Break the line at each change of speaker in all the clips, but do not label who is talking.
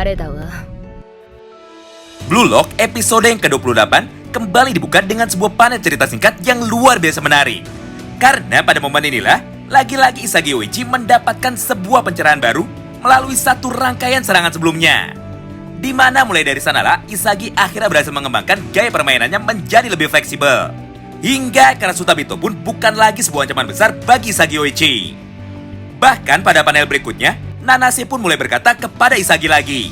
れだわ。
Blue Lock episode yang ke-28 kembali dibuka dengan sebuah panel cerita singkat yang luar biasa menarik. Karena pada momen inilah, lagi-lagi Isagi Yoichi mendapatkan sebuah pencerahan baru melalui satu rangkaian serangan sebelumnya. Di mana mulai dari sanalah Isagi akhirnya berhasil mengembangkan gaya permainannya menjadi lebih fleksibel. Hingga Karasuta Bito pun bukan lagi sebuah ancaman besar bagi Isagi Yoichi. Bahkan pada panel berikutnya, Nanase pun mulai berkata kepada Isagi lagi,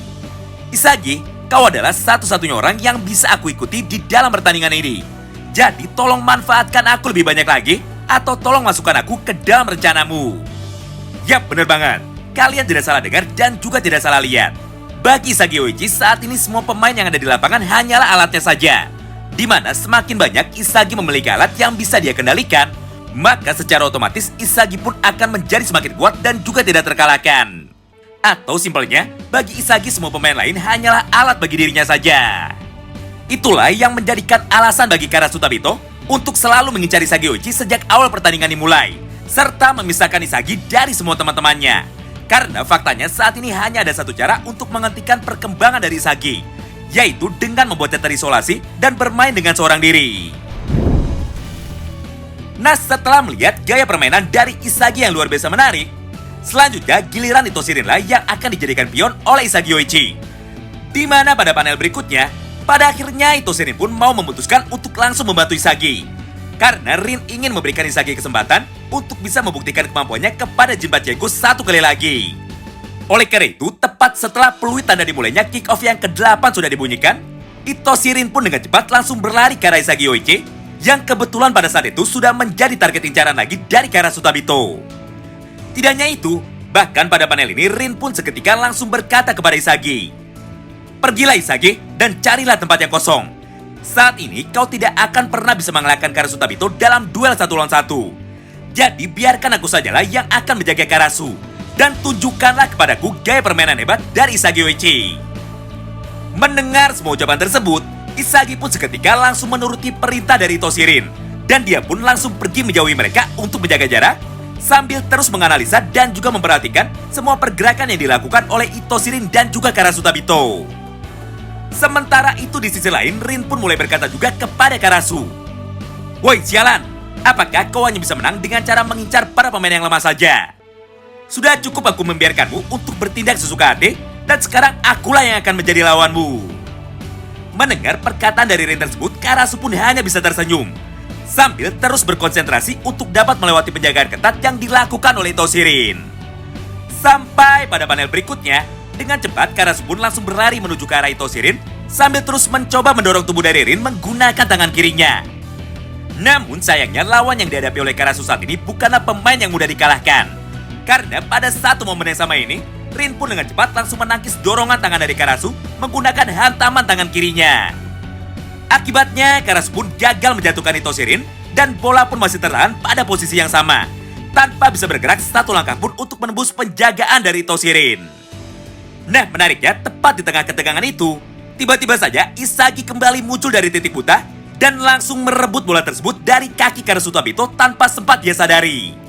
"Isagi, kau adalah satu-satunya orang yang bisa aku ikuti di dalam pertandingan ini. Jadi tolong manfaatkan aku lebih banyak lagi, atau tolong masukkan aku ke dalam rencanamu." Yap, bener banget. Kalian tidak salah dengar dan juga tidak salah lihat. Bagi Isagi Yoichi saat ini semua pemain yang ada di lapangan hanyalah alatnya saja. Di mana semakin banyak Isagi memiliki alat yang bisa dia kendalikan, maka secara otomatis Isagi pun akan menjadi semakin kuat dan juga tidak terkalahkan. Atau simpelnya, bagi Isagi semua pemain lain hanyalah alat bagi dirinya saja. Itulah yang menjadikan alasan bagi Karasuta Bito untuk selalu mengincar Isagi Yoichi sejak awal pertandingan dimulai, serta memisahkan Isagi dari semua teman-temannya. Karena faktanya saat ini hanya ada satu cara untuk menghentikan perkembangan dari Isagi, yaitu dengan membuatnya terisolasi dan bermain dengan seorang diri. Nah, setelah melihat gaya permainan dari Isagi yang luar biasa menarik, selanjutnya giliran Itoshirin lah yang akan dijadikan pion oleh Isagi Yoichi. Di mana pada panel berikutnya, pada akhirnya Itoshirin pun mau memutuskan untuk langsung membantu Isagi. Karena Rin ingin memberikan Isagi kesempatan untuk bisa membuktikan kemampuannya kepada Jin Pachenko satu kali lagi. Oleh karena itu, tepat setelah peluit tanda dimulainya kick off yang ke-8 sudah dibunyikan, Itoshirin pun dengan cepat langsung berlari ke arah Isagi Yoichi, yang kebetulan pada saat itu sudah menjadi target incaran lagi dari Karasuta Bito. Tidak hanya itu, bahkan pada panel ini Rin pun seketika langsung berkata kepada Isagi, "Pergilah Isagi dan carilah tempat yang kosong. Saat ini kau tidak akan pernah bisa mengalahkan Karasuta Bito dalam duel 1 lawan 1. Jadi biarkan aku sajalah yang akan menjaga Karasu. Dan tunjukkanlah kepadaku gaya permainan hebat dari Isagi Yoichi." Mendengar semua ucapan tersebut, Isagi pun seketika langsung menuruti perintah dari Itoshirin. Dan dia pun langsung pergi menjauhi mereka untuk menjaga jarak, sambil terus menganalisa dan juga memperhatikan semua pergerakan yang dilakukan oleh Itoshirin dan juga Karasuta Bito. Sementara itu di sisi lain, Rin pun mulai berkata juga kepada Karasu, "Woi sialan, apakah kau hanya bisa menang dengan cara mengincar para pemain yang lemah saja? Sudah cukup aku membiarkanmu untuk bertindak sesuka hati, dan sekarang akulah yang akan menjadi lawanmu." Mendengar perkataan dari Rin tersebut, Karasu pun hanya bisa tersenyum, sambil terus berkonsentrasi untuk dapat melewati penjagaan ketat yang dilakukan oleh Itoshirin. Sampai pada panel berikutnya, dengan cepat Karasu pun langsung berlari menuju ke arah Itoshirin, sambil terus mencoba mendorong tubuh dari Rin menggunakan tangan kirinya. Namun sayangnya lawan yang dihadapi oleh Karasu saat ini bukanlah pemain yang mudah dikalahkan. Karena pada satu momen yang sama ini, Rin pun dengan cepat langsung menangkis dorongan tangan dari Karasu menggunakan hantaman tangan kirinya. Akibatnya Karasu pun gagal menjatuhkan Itoshirin dan bola pun masih tertahan pada posisi yang sama, tanpa bisa bergerak satu langkah pun untuk menembus penjagaan dari Itoshirin. Nah, menariknya tepat di tengah ketegangan itu, tiba-tiba saja Isagi kembali muncul dari titik buta dan langsung merebut bola tersebut dari kaki Karasuta Bito tanpa sempat dia sadari.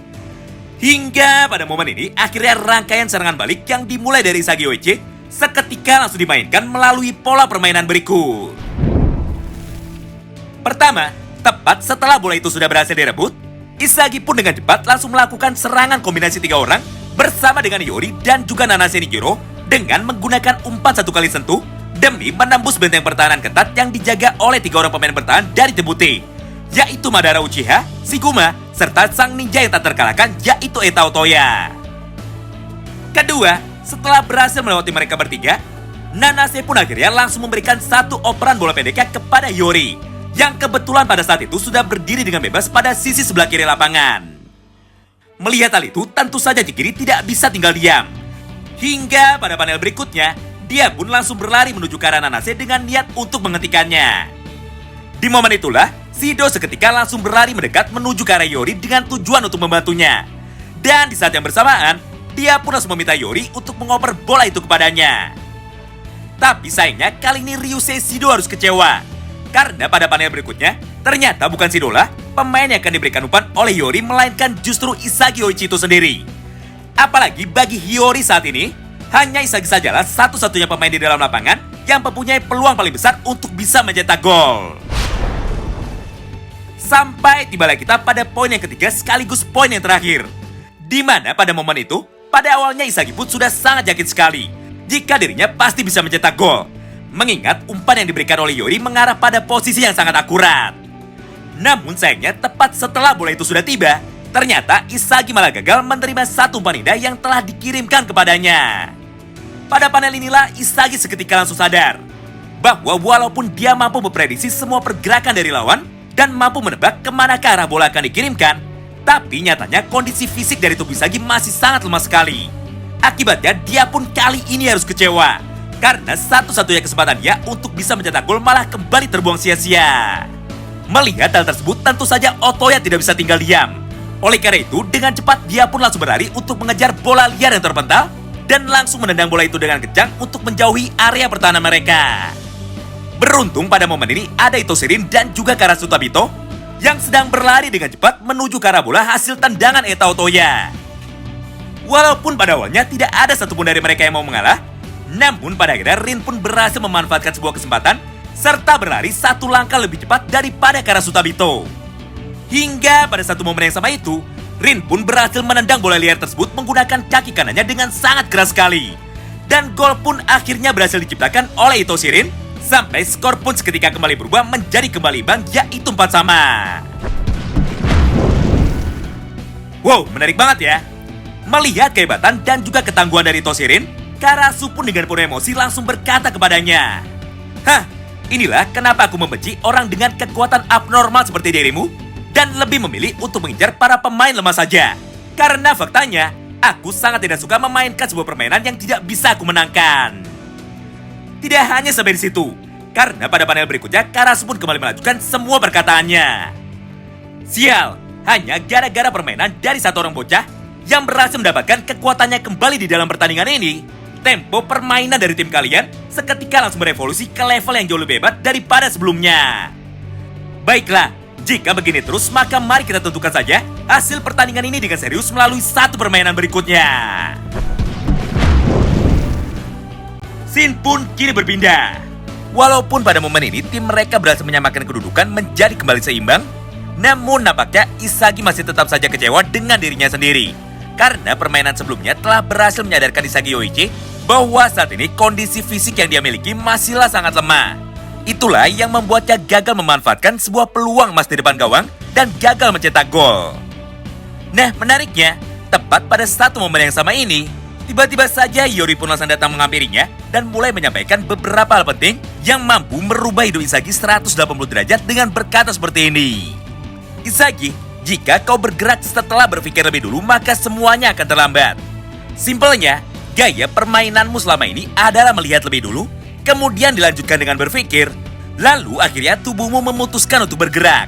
Hingga pada momen ini, akhirnya rangkaian serangan balik yang dimulai dari Isagi Yoichi seketika langsung dimainkan melalui pola permainan berikut. Pertama, tepat setelah bola itu sudah berhasil direbut, Isagi pun dengan cepat langsung melakukan serangan kombinasi 3 orang bersama dengan Yori dan juga Nanase Nijiro dengan menggunakan umpan 1 kali sentuh demi menembus benteng pertahanan ketat yang dijaga oleh 3 orang pemain bertahan dari tim putih, yaitu Madara Uchiha, Shiguma, serta sang ninja yang tak terkalahkan yaitu Eta Otoya. Kedua, setelah berhasil melewati mereka bertiga, Nanase pun akhirnya langsung memberikan 1 operan bola pendeknya kepada Yori, yang kebetulan pada saat itu sudah berdiri dengan bebas pada sisi sebelah kiri lapangan. Melihat hal itu, tentu saja Jikiri tidak bisa tinggal diam. Hingga pada panel berikutnya, dia pun langsung berlari menuju ke arah Nanase dengan niat untuk menghentikannya. Di momen itulah, Shido seketika langsung berlari mendekat menuju ke arah Yori dengan tujuan untuk membantunya. Dan di saat yang bersamaan, dia pun langsung meminta Yori untuk mengoper bola itu kepadanya. Tapi sayangnya kali ini Ryusei Shido harus kecewa. Karena pada panel berikutnya, ternyata bukan Shido lah pemain yang akan diberikan umpan oleh Yori, melainkan justru Isagi Yoichi itu sendiri. Apalagi bagi Hiyori saat ini, Hanya Isagi sajalah satu-satunya pemain di dalam lapangan yang mempunyai peluang paling besar untuk bisa mencetak gol. Sampai tibalah kita pada poin yang ketiga sekaligus poin yang terakhir. Di mana pada momen itu, pada awalnya Isagi pun sudah sangat yakin sekali jika dirinya pasti bisa mencetak gol. Mengingat umpan yang diberikan oleh Yori mengarah pada posisi yang sangat akurat. Namun sayangnya tepat setelah bola itu sudah tiba, ternyata Isagi malah gagal menerima satu umpan indah yang telah dikirimkan kepadanya. Pada panel inilah Isagi seketika langsung sadar bahwa walaupun dia mampu memprediksi semua pergerakan dari lawan dan mampu menebak kemana ke arah bola akan dikirimkan, tapi nyatanya kondisi fisik dari tubuh Isagi masih sangat lemah sekali. Akibatnya dia pun kali ini harus kecewa karena satu-satunya kesempatan dia untuk bisa mencetak gol malah kembali terbuang sia-sia. Melihat hal tersebut tentu saja Otoya tidak bisa tinggal diam. Oleh karena itu dengan cepat dia pun langsung berlari untuk mengejar bola liar yang terpental dan langsung menendang bola itu dengan kencang untuk menjauhi area pertahanan mereka. Beruntung pada momen ini ada Itoshirin dan juga Karasu Tabito yang sedang berlari dengan cepat menuju ke arah bola hasil tendangan Eta Otoya. Walaupun pada awalnya tidak ada satupun dari mereka yang mau mengalah, namun pada akhirnya Rin pun berhasil memanfaatkan sebuah kesempatan serta berlari satu langkah lebih cepat daripada Karasu Tabito. Hingga pada satu momen yang sama itu, Rin pun berhasil menendang bola liar tersebut menggunakan kaki kanannya dengan sangat keras sekali. Dan gol pun akhirnya berhasil diciptakan oleh Itoshirin, sampai skor pun seketika kembali berubah menjadi kembali imbang, yaitu 4-4. Wow, menarik banget ya. Melihat kehebatan dan juga ketangguhan dari Itoshirin, Karasu pun dengan penuh emosi langsung berkata kepadanya, "Hah, inilah kenapa aku membenci orang dengan kekuatan abnormal seperti dirimu dan lebih memilih untuk mengejar para pemain lemah saja. Karena faktanya, aku sangat tidak suka memainkan sebuah permainan yang tidak bisa aku menangkan." Tidak hanya sampai di situ, karena pada panel berikutnya Karasu pun kembali melanjutkan semua perkataannya. Sial, hanya gara-gara permainan dari satu orang bocah yang berhasil mendapatkan kekuatannya kembali di dalam pertandingan ini, tempo permainan dari tim kalian seketika langsung berevolusi ke level yang jauh lebih hebat daripada sebelumnya. Baiklah, jika begini terus maka mari kita tentukan saja hasil pertandingan ini dengan serius melalui satu permainan berikutnya. Scene pun kini berpindah. Walaupun pada momen ini tim mereka berhasil menyamakan kedudukan menjadi kembali seimbang, namun nampaknya Isagi masih tetap saja kecewa dengan dirinya sendiri. Karena permainan sebelumnya telah berhasil menyadarkan Isagi Yoichi bahwa saat ini kondisi fisik yang dia miliki masihlah sangat lemah. Itulah yang membuatnya gagal memanfaatkan sebuah peluang emas di depan gawang dan gagal mencetak gol. Nah, menariknya, tepat pada satu momen yang sama ini, tiba-tiba saja Yori pun langsung datang menghampirinya dan mulai menyampaikan beberapa hal penting yang mampu merubah hidup Isagi 180 derajat dengan berkata seperti ini. "Isagi, jika kau bergerak setelah berpikir lebih dulu, maka semuanya akan terlambat. Simpelnya, gaya permainanmu selama ini adalah melihat lebih dulu, kemudian dilanjutkan dengan berpikir, lalu akhirnya tubuhmu memutuskan untuk bergerak.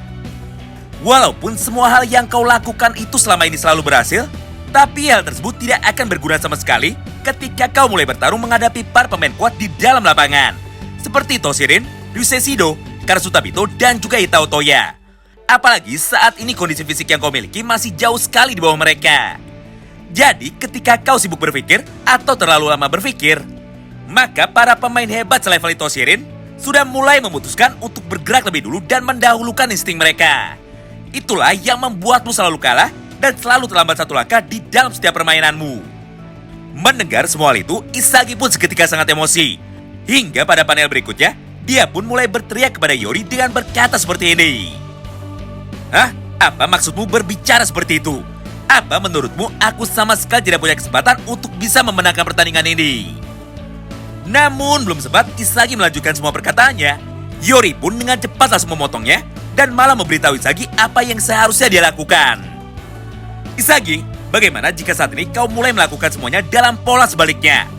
Walaupun semua hal yang kau lakukan itu selama ini selalu berhasil, tapi hal tersebut tidak akan berguna sama sekali ketika kau mulai bertarung menghadapi para pemain kuat di dalam lapangan, seperti Toshirin, Ryusei Shido, Karasu Tabito, dan juga Ita Otoya. Apalagi saat ini kondisi fisik yang kau miliki masih jauh sekali di bawah mereka. Jadi ketika kau sibuk berpikir atau terlalu lama berpikir, maka para pemain hebat selevel Toshirin sudah mulai memutuskan untuk bergerak lebih dulu dan mendahulukan insting mereka. Itulah yang membuatmu selalu kalah dan selalu terlambat satu langkah di dalam setiap permainanmu." Mendengar semua hal itu, Isagi pun seketika sangat emosi. Hingga pada panel berikutnya, dia pun mulai berteriak kepada Yori dengan berkata seperti ini. "Hah? Apa maksudmu berbicara seperti itu? Apa menurutmu aku sama sekali tidak punya kesempatan untuk bisa memenangkan pertandingan ini?" Namun belum sempat Isagi melanjutkan semua perkataannya, Yori pun dengan cepat langsung memotongnya dan malah memberitahu Isagi apa yang seharusnya dia lakukan. "Isagi, bagaimana jika saat ini kau mulai melakukan semuanya dalam pola sebaliknya,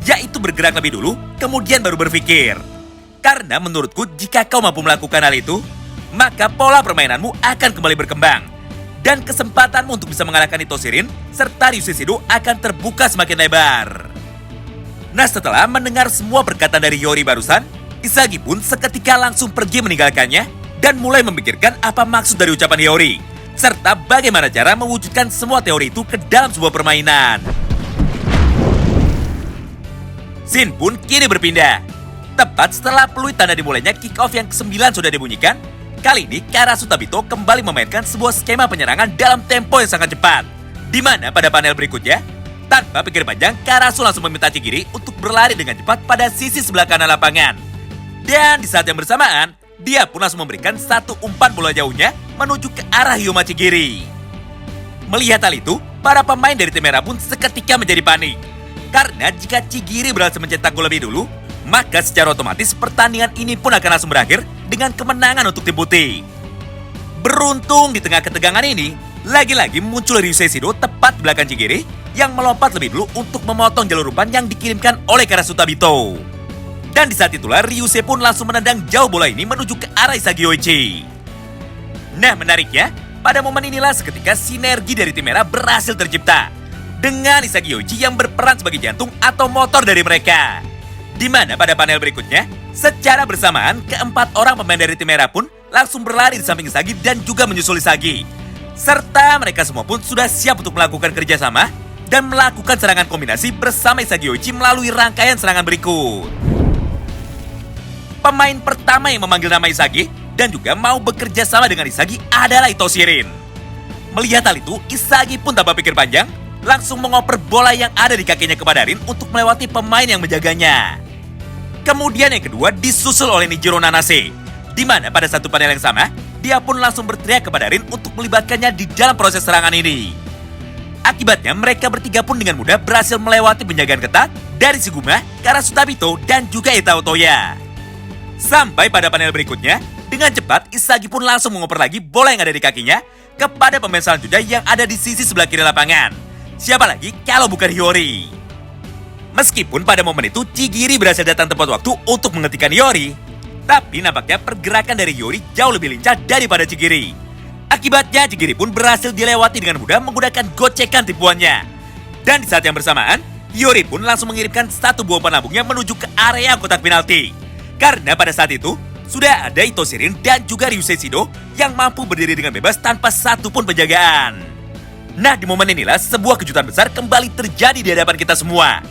yaitu bergerak lebih dulu, kemudian baru berpikir. Karena menurutku jika kau mampu melakukan hal itu, maka pola permainanmu akan kembali berkembang. Dan kesempatanmu untuk bisa mengalahkan Itoshirin serta Ryusei Shido akan terbuka semakin lebar." Nah, setelah mendengar semua perkataan dari Yori barusan, Isagi pun seketika langsung pergi meninggalkannya dan mulai memikirkan apa maksud dari ucapan Yori, serta bagaimana cara mewujudkan semua teori itu ke dalam sebuah permainan. Scene pun kini berpindah. Tepat setelah peluit tanda dimulainya kick-off yang ke-9 sudah dibunyikan, kali ini Karasu Tabito kembali memainkan sebuah skema penyerangan dalam tempo yang sangat cepat. Di mana pada panel berikutnya, tanpa pikir panjang, Karasu langsung meminta Chigiri untuk berlari dengan cepat pada sisi sebelah kanan lapangan. Dan di saat yang bersamaan, dia pun langsung memberikan satu umpan bola jauhnya menuju ke arah Hyoma Chigiri. Melihat hal itu, para pemain dari tim merah pun seketika menjadi panik. Karena jika Chigiri berhasil mencetak gol lebih dulu, maka secara otomatis pertandingan ini pun akan langsung berakhir dengan kemenangan untuk tim putih. Beruntung di tengah ketegangan ini, lagi-lagi muncul Ryusei Shido tepat di belakang Chigiri yang melompat lebih dulu untuk memotong jalur umpan yang dikirimkan oleh Karasu Tabito. Dan di saat itulah Ryusei pun langsung menendang jauh bola ini menuju ke arah Isagi Yoichi. Nah menariknya, pada momen inilah seketika sinergi dari tim merah berhasil tercipta dengan Isagi Yoichi yang berperan sebagai jantung atau motor dari mereka. Di mana pada panel berikutnya, secara bersamaan keempat orang pemain dari tim merah pun langsung berlari di samping Isagi dan juga menyusul Isagi. Serta mereka semua pun sudah siap untuk melakukan kerjasama dan melakukan serangan kombinasi bersama Isagi Yoichi melalui rangkaian serangan berikut. Pemain pertama yang memanggil nama Isagi dan juga mau bekerja sama dengan Isagi adalah Ito Shirin. Melihat hal itu, Isagi pun tanpa pikir panjang langsung mengoper bola yang ada di kakinya kepada Rin untuk melewati pemain yang menjaganya. Kemudian yang kedua disusul oleh Nijiro Nanase, di mana pada satu panel yang sama, dia pun langsung berteriak kepada Rin untuk melibatkannya di dalam proses serangan ini. Akibatnya mereka bertiga pun dengan mudah berhasil melewati penjagaan ketat dari Shiguma, Karasu Tabito, dan juga Itao Toya. Sampai pada panel berikutnya, dengan cepat Isagi pun langsung mengoper lagi bola yang ada di kakinya kepada pemain selanjutnya yang ada di sisi sebelah kiri lapangan. Siapa lagi kalau bukan Hiyori? Meskipun pada momen itu Chigiri berhasil datang tepat waktu untuk menghentikan Hiyori, tapi nampaknya pergerakan dari Hiyori jauh lebih lincah daripada Chigiri. Akibatnya Chigiri pun berhasil dilewati dengan mudah menggunakan gocekan tipuannya. Dan di saat yang bersamaan, Hiyori pun langsung mengirimkan satu buah umpan lambungnya menuju ke area kotak penalti. Karena pada saat itu, sudah ada Ito Shirin dan juga Ryusei Shido yang mampu berdiri dengan bebas tanpa satu pun penjagaan. Nah, di momen inilah sebuah kejutan besar kembali terjadi di hadapan kita semua.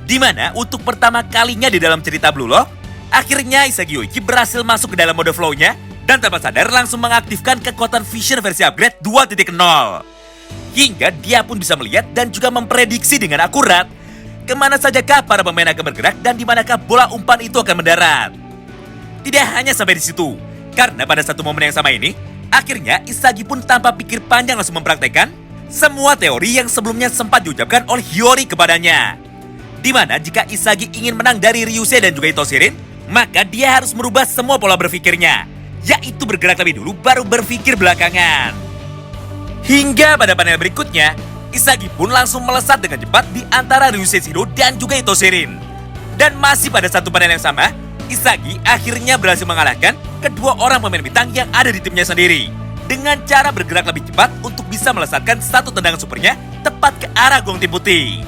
Di mana untuk pertama kalinya di dalam cerita Blue Lock, akhirnya Isagi Yoichi berhasil masuk ke dalam mode flow-nya dan tanpa sadar langsung mengaktifkan kekuatan Vision versi upgrade 2.0. Hingga dia pun bisa melihat dan juga memprediksi dengan akurat kemana sajakah para pemain akan bergerak dan di manakah bola umpan itu akan mendarat. Tidak hanya sampai di situ, karena pada satu momen yang sama ini, akhirnya Isagi pun tanpa pikir panjang langsung mempraktekkan semua teori yang sebelumnya sempat diucapkan oleh Hiyori kepadanya. Di mana jika Isagi ingin menang dari Ryusei dan juga Ito Shirin, maka dia harus merubah semua pola berpikirnya, yaitu bergerak lebih dulu baru berpikir belakangan. Hingga pada panel berikutnya, Isagi pun langsung melesat dengan cepat di antara Ryusei Shido dan juga Ito Shirin. Dan masih pada satu panel yang sama, Isagi akhirnya berhasil mengalahkan kedua orang pemain bintang yang ada di timnya sendiri dengan cara bergerak lebih cepat untuk bisa melesatkan satu tendangan supernya tepat ke arah gong tim putih.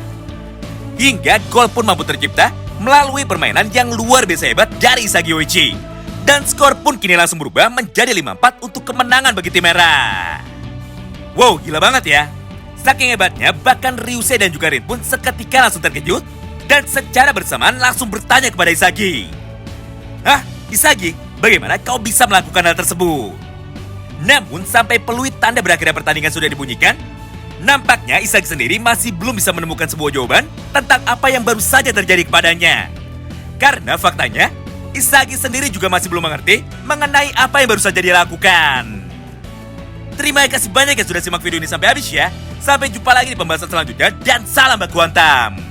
Hingga gol pun mampu tercipta melalui permainan yang luar biasa hebat dari Isagi Yoichi. Dan skor pun kini langsung berubah menjadi 5-4 untuk kemenangan bagi tim merah. Wow, gila banget ya. Saking hebatnya, bahkan Ryusei dan juga Rin pun seketika langsung terkejut dan secara bersamaan langsung bertanya kepada Isagi. Hah, Isagi, bagaimana kau bisa melakukan hal tersebut? Namun sampai peluit tanda berakhirnya pertandingan sudah dibunyikan, nampaknya Isagi sendiri masih belum bisa menemukan sebuah jawaban tentang apa yang baru saja terjadi kepadanya. Karena faktanya, Isagi sendiri juga masih belum mengerti mengenai apa yang baru saja dia lakukan. Terima kasih banyak yang sudah simak video ini sampai habis ya. Sampai jumpa lagi di pembahasan selanjutnya dan salam baku hantam.